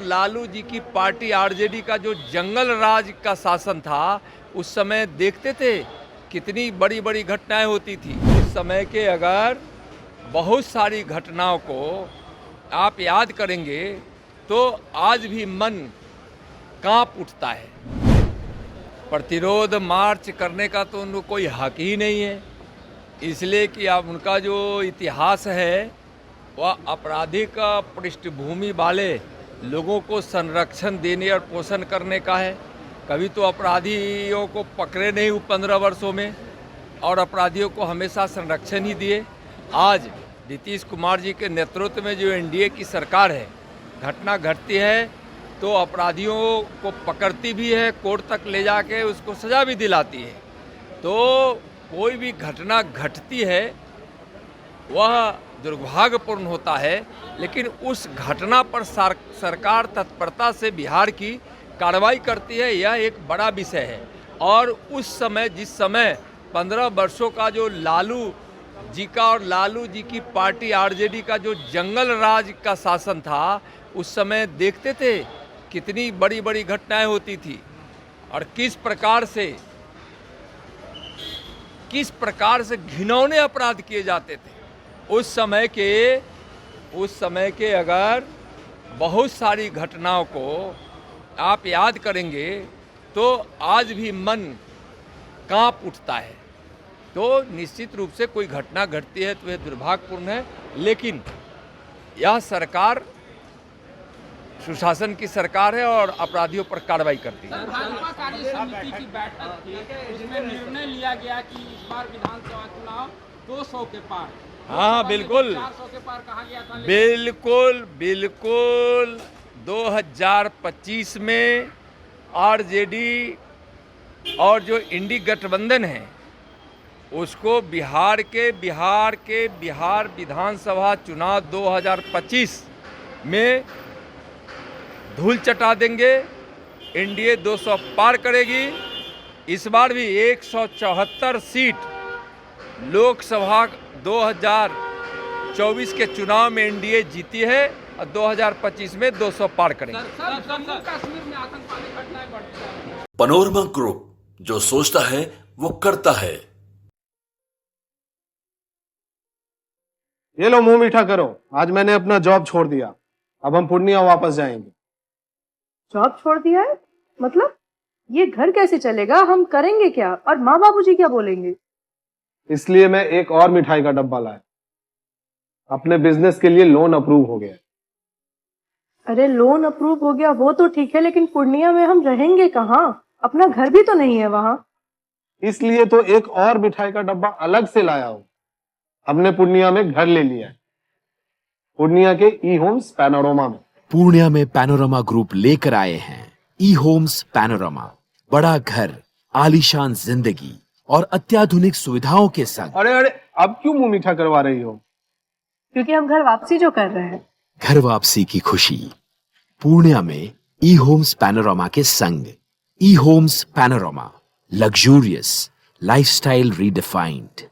लालू जी की party RJD का जो जंगल राज का शासन था, उस समय देखते थे कितनी बड़ी बड़ी घटनाएं होती थी। उस समय के अगर बहुत सारी घटनाओं को आप याद करेंगे तो आज भी मन कांप उठता है। प्रतिरोध मार्च करने का तो उनको कोई हक ही नहीं है, इसलिए कि अब उनका जो इतिहास है वह आपराधिक पृष्ठभूमि वाले लोगों को संरक्षण देने और पोषण करने का है। कभी तो अपराधियों को पकड़े नहीं 15 वर्षों में, और अपराधियों को हमेशा संरक्षण ही दिए। आज नीतीश कुमार जी के नेतृत्व में जो एनडीए की सरकार है, घटना घटती है तो अपराधियों को पकड़ती भी है, कोर्ट तक ले जाके उसको सज़ा भी दिलाती है। तो कोई भी घटना घटती है वह दुर्भाग्यपूर्ण होता है, लेकिन उस घटना पर सरकार तत्परता से बिहार की कार्रवाई करती है, यह एक बड़ा विषय है। और उस समय जिस समय 15 वर्षों का जो लालू जी का और लालू जी की पार्टी आरजेडी का जो जंगल राज का शासन था, उस समय देखते थे कितनी बड़ी बड़ी घटनाएं होती थी और किस प्रकार से घिनौने अपराध किए जाते थे। उस समय के अगर बहुत सारी घटनाओं को आप याद करेंगे तो आज भी मन कांप उठता है। तो निश्चित रूप से कोई घटना घटती है तो यह दुर्भाग्यपूर्ण है, लेकिन यह सरकार सुशासन की सरकार है और अपराधियों पर कार्रवाई करती है। भाजपा कार्य समिति की बैठक थी, उसमें निर्णय लिया गया कि इस बार विधानसभा चुनाव 200 के पार। हाँ बिल्कुल, 400 के पार कहा गया था। बिल्कुल 2025 में आरजेडी और जो इंडी गठबंधन है उसको बिहार विधानसभा चुनाव 2025 में धूल चटा देंगे। एनडीए 200 पार करेगी। इस बार भी 174 सीट लोकसभा 2024 के चुनाव में एनडीए जीती है और 2025 में 200 पार करेंगे। जम्मू कश्मीर में आतंकवादी घटनाएं बढ़ती हैं। पनोरमा ग्रुप, जो सोचता है वो करता है। ये लो मुंह मीठा करो, आज मैंने अपना जॉब छोड़ दिया। अब हम पूर्णिया वापस जाएंगे। जॉब छोड़ दिया है? मतलब ये घर कैसे चलेगा? हम करेंगे क्या? और माँ बाबूजी क्या बोलेंगे? इसलिए मैं एक और मिठाई का डब्बा लाया। अपने बिजनेस के लिए लोन अप्रूव हो गया। अरे लोन अप्रूव हो गया वो तो ठीक है, लेकिन पूर्णिया में हम रहेंगे कहाँ? अपना घर भी तो नहीं है वहाँ। इसलिए तो एक और मिठाई का डब्बा अलग से लाया हूँ। हमने पूर्णिया में घर ले लिया है, पूर्णिया के ई होम्स पैनोरमा में। पूर्णिया में पैनोरमा ग्रुप लेकर आए हैं ई होम्स पैनोरमा। बड़ा घर, आलीशान जिंदगी और अत्याधुनिक सुविधाओं के संग। अरे अब क्यों मुंह मीठा करवा रही हो? क्योंकि हम घर वापसी जो कर रहे हैं। घर वापसी की खुशी पूर्णिया में ई होम्स पैनोरमा के संग। E homes panorama, luxurious lifestyle redefined.